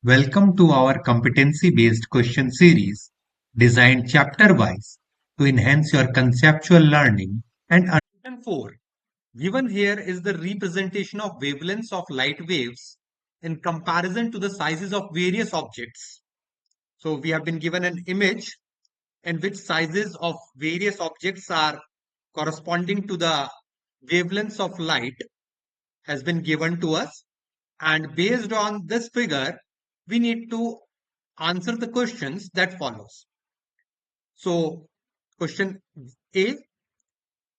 Welcome to our competency-based question series, designed chapter-wise to enhance your conceptual learning and understanding. 4. Given here is the representation of wavelengths of light waves in comparison to the sizes of various objects. So we have been given an image in which sizes of various objects are corresponding to the wavelengths of light has been given to us, and based on this figure we need to answer the questions that follows. So question A,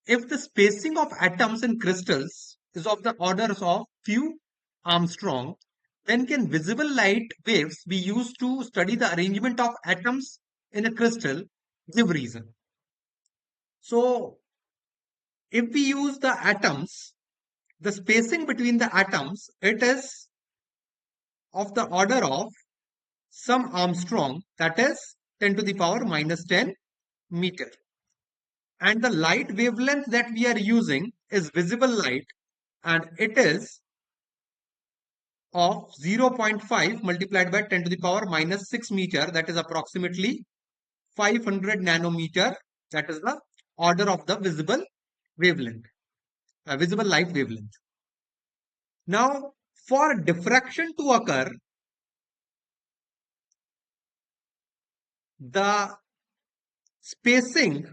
if the spacing of atoms in crystals is of the orders of few Armstrong, then can visible light waves be used to study the arrangement of atoms in a crystal? Give reason. So if we use the atoms, the spacing between the atoms, it is of the order of some Armstrong, that is 10 to the power minus 10 meter. And the light wavelength that we are using is visible light, and it is of 0.5 multiplied by 10 to the power minus 6 meter, that is approximately 500 nanometer. That is the order of the visible wavelength, visible light wavelength. Now, for diffraction to occur, the spacing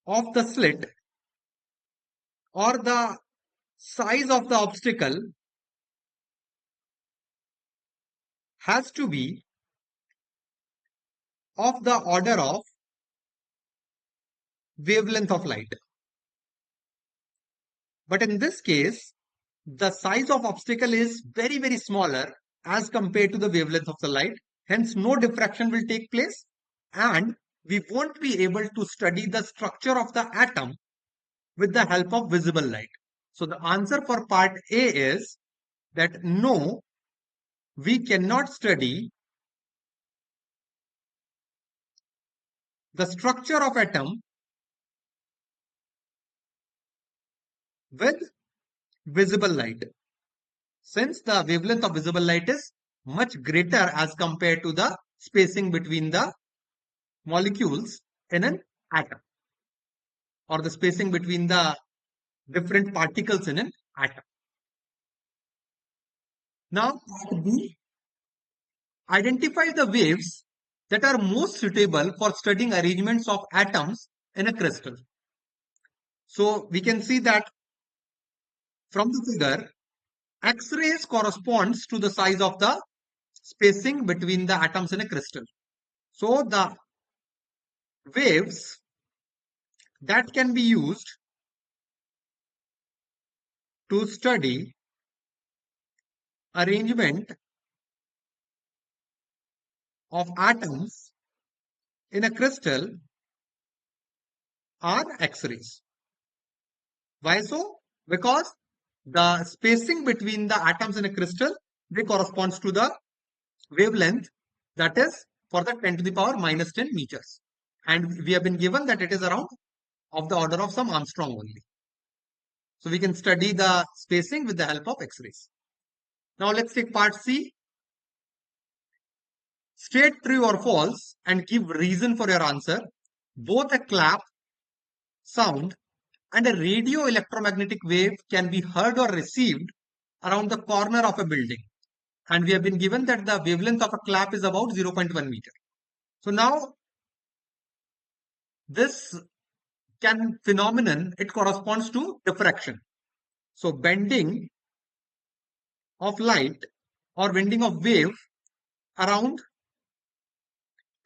of the slit or the size of the obstacle has to be of the order of wavelength of light. But in this case, the size of obstacle is very, very smaller as compared to the wavelength of the light. Hence, no diffraction will take place, and we won't be able to study the structure of the atom with the help of visible light. So the answer for part A is that no, we cannot study the structure of atom with visible light, since the wavelength of visible light is much greater as compared to the spacing between the molecules in an atom, or the spacing between the different particles in an atom. Now, part B, identify the waves that are most suitable for studying arrangements of atoms in a crystal. So we can see that from the figure, X-rays corresponds to the size of the spacing between the atoms in a crystal. So the waves that can be used to study arrangement of atoms in a crystal are X-rays. Why so? Because the spacing between the atoms in a crystal, they corresponds to the wavelength, that is for the 10 to the power minus 10 meters. And we have been given that it is around of the order of some Armstrong only. So we can study the spacing with the help of X-rays. Now let's take part C. State true or false and give reason for your answer. Both a clap sound and a radio electromagnetic wave can be heard or received around the corner of a building. And we have been given that the wavelength of a clap is about 0.1 meter. So now this phenomenon, it corresponds to diffraction. So bending of light or bending of wave around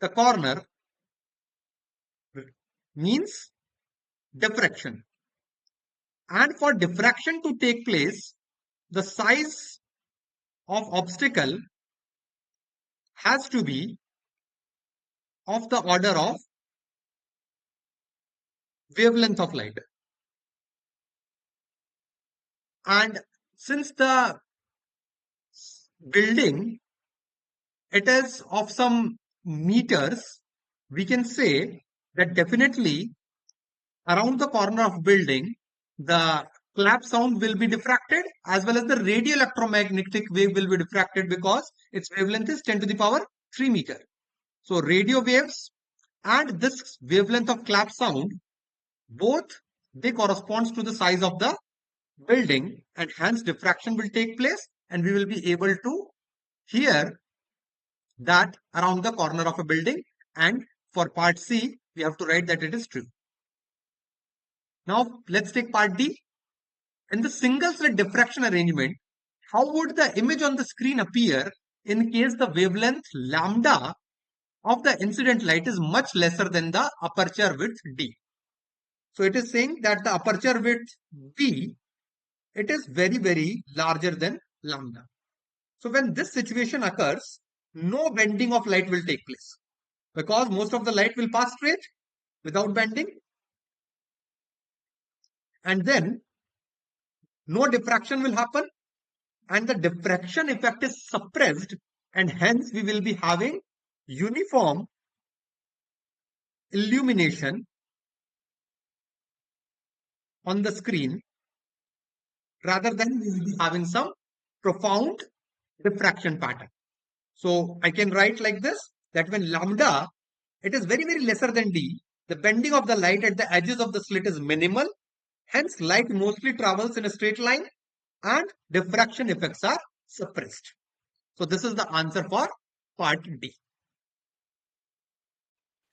the corner means diffraction. And for diffraction to take place, the size of obstacle has to be of the order of wavelength of light. And since the building, it is of some meters, we can say that definitely around the corner of building, the clap sound will be diffracted, as well as the radio electromagnetic wave will be diffracted because its wavelength is 10 to the power 3 meter. So radio waves and this wavelength of clap sound, both they corresponds to the size of the building, and hence diffraction will take place and we will be able to hear that around the corner of a building. And for part C, we have to write that it is true. Now let's take part D. In the single slit diffraction arrangement, how would the image on the screen appear in case the wavelength lambda of the incident light is much lesser than the aperture width D? So it is saying that the aperture width B, it is very larger than lambda. So when this situation occurs, no bending of light will take place because most of the light will pass straight without bending, and then no diffraction will happen, and the diffraction effect is suppressed, and hence we will be having uniform illumination on the screen rather than we will be having some profound diffraction pattern. So I can write like this, that when lambda, it is very lesser than D, the bending of the light at the edges of the slit is minimal. Hence, light mostly travels in a straight line and diffraction effects are suppressed. So this is the answer for part D.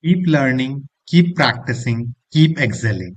Keep learning, keep practicing, keep excelling.